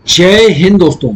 जय हिंद दोस्तों।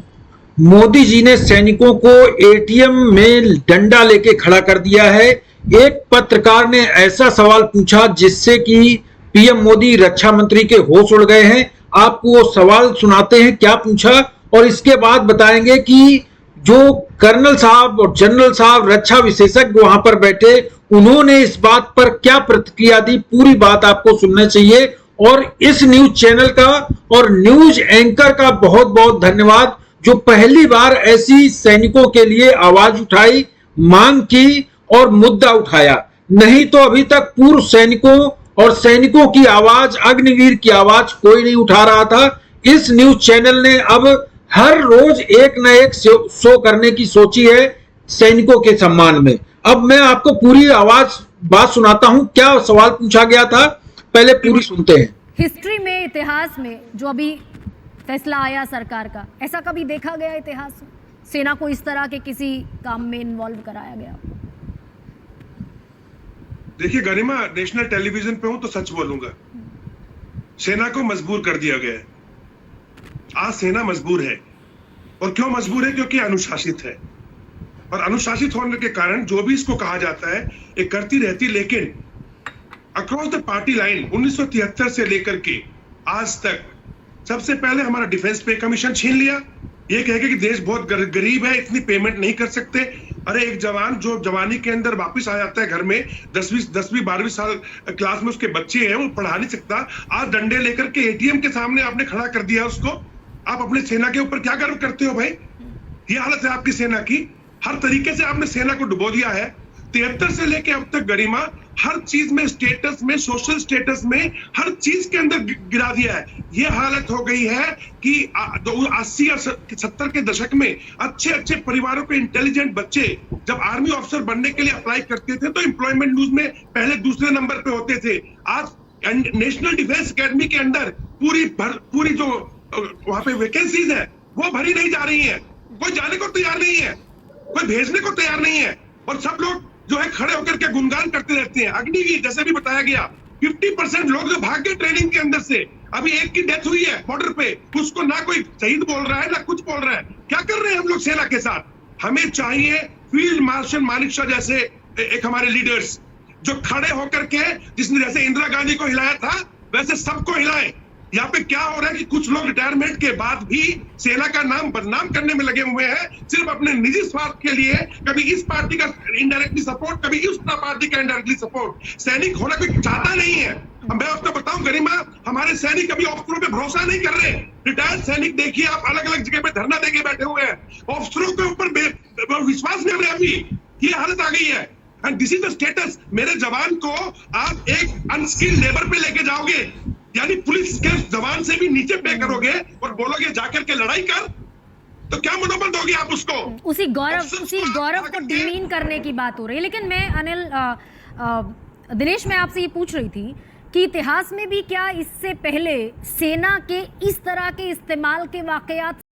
मोदी जी ने सैनिकों को एटीएम में डंडा लेके खड़ा कर दिया है। एक पत्रकार ने ऐसा सवाल पूछा जिससे कि पीएम मोदी रक्षा मंत्री के होश उड़ गए हैं। आपको वो सवाल सुनाते हैं क्या पूछा और इसके बाद बताएंगे कि जो कर्नल साहब और जनरल साहब रक्षा विशेषज्ञ वहां पर बैठे उन्होंने इस बात पर क्या प्रतिक्रिया दी। पूरी बात आपको सुनना चाहिए। और इस न्यूज चैनल का और न्यूज एंकर का बहुत बहुत धन्यवाद जो पहली बार ऐसी सैनिकों के लिए आवाज उठाई, मांग की और मुद्दा उठाया। नहीं तो अभी तक पूर्व सैनिकों और सैनिकों की आवाज, अग्निवीर की आवाज कोई नहीं उठा रहा था। इस न्यूज चैनल ने अब हर रोज एक न एक शो करने की सोची है सैनिकों के सम्मान में। अब मैं आपको पूरी आवाज बात सुनाता हूं। क्या सवाल पूछा गया था, पहले पूरी सुनते हैं। हिस्ट्री में, इतिहास में जो अभी फैसला आया सरकार का, ऐसा कभी देखा गया इतिहास में सेना को इस तरह के किसी काम में इन्वॉल्व कराया गया? देखिए गरिमा, नेशनल टेलीविजन पे हूं तो सच बोलूंगा। सेना को मजबूर कर दिया गया है। आज सेना मजबूर है। और क्यों मजबूर है? क्योंकि अनुशासित है। और अनुशासित होने के कारण जो भी इसको कहा जाता है ये करती रहती। लेकिन अक्रॉस द पार्टी लाइन 1973 से लेकर के आज तक सबसे पहले हमारा डिफेंस पे कमीशन छीन लिया। ये कह के कि देश बहुत गरीब है, इतनी पेमेंट नहीं कर सकते। अरे एक जवान जो जवानी के अंदर वापस आ जाता है घर में, 10वीं 12वीं साल क्लास में उसके बच्चे हैं, वो पढ़ा नहीं सकता। आज डंडे लेकर के एटीएम के सामने आपने खड़ा कर दिया उसको। आप अपने सेना के ऊपर क्या गर्व करते हो भाई? ये हालत है आपकी सेना की। हर तरीके से आपने सेना को डुबो दिया है। 73 से लेके अब तक गरिमा हर चीज में, स्टेटस में, सोशल स्टेटस में, हर चीज के अंदर गिरा दिया है। ये हालत हो गई है कि 80 या 70 के दशक में अच्छे अच्छे परिवारों के इंटेलिजेंट बच्चे जब आर्मी ऑफिसर बनने के लिए अप्लाई करते थे तो एम्प्लॉयमेंट न्यूज में पहले दूसरे नंबर पे होते थे। आज नेशनल डिफेंस एकेडमी के अंदर पूरी जो वहां पे वैकेंसीज है वो भरी नहीं जा रही है। कोई जाने को तैयार नहीं है, कोई भेजने को तैयार नहीं है। और सब लोग जो है खड़े होकर के गुणगान करते रहते हैं। अग्निवीर जैसे भी बताया गया, 50% लोग जो भाग गए ट्रेनिंग के अंदर से, अभी एक की डेथ हुई है बॉर्डर पे, उसको ना कोई शहीद बोल रहा है ना कुछ बोल रहा है। क्या कर रहे हैं हम लोग सेना के साथ? हमें चाहिए फील्ड मार्शल मानेकशॉ जैसे एक हमारे लीडर्स जो खड़े होकर के, जिसने जैसे इंदिरा गांधी को हिलाया था वैसे सबको हिलाए। यहाँ पे क्या हो रहा है कि कुछ लोग रिटायरमेंट के बाद भी सेना का नाम बदनाम करने में लगे हुए हैं, सिर्फ अपने निजी स्वार्थ के लिए। कभी इस पार्टी का इनडायरेक्टली सपोर्ट, कभी उस पार्टी का इनडायरेक्टली सपोर्ट। सैनिक होना कोई चाहता नहीं है। मैं आपको बताऊं गरिमा, हमारे सैनिक कभी अफसरों पे भरोसा नहीं कर रहे। रिटायर्ड सैनिक देखिए आप, अलग अलग जगह पे धरना देके बैठे हुए हैं। अफसरों के ऊपर विश्वास नहीं रहे। अभी ये हालत आ गई है। And this is the status. मेरे जवान को आप एक अनस्किल्ड लेबर पे लेके जाओगे, यानी पुलिस के जवान से भी नीचे पे करोगे और बोलोगे जाकर के लड़ाई कर, तो क्या मनोबल दोगे आप उसको? उसी गौरव को डिमीन करने की बात हो रही है। लेकिन मैं दिनेश, मैं आपसे ये पूछ रही थी कि इतिहास में भी क्या इससे पहले सेना के इस तरह के इस्तेमाल के वाकयात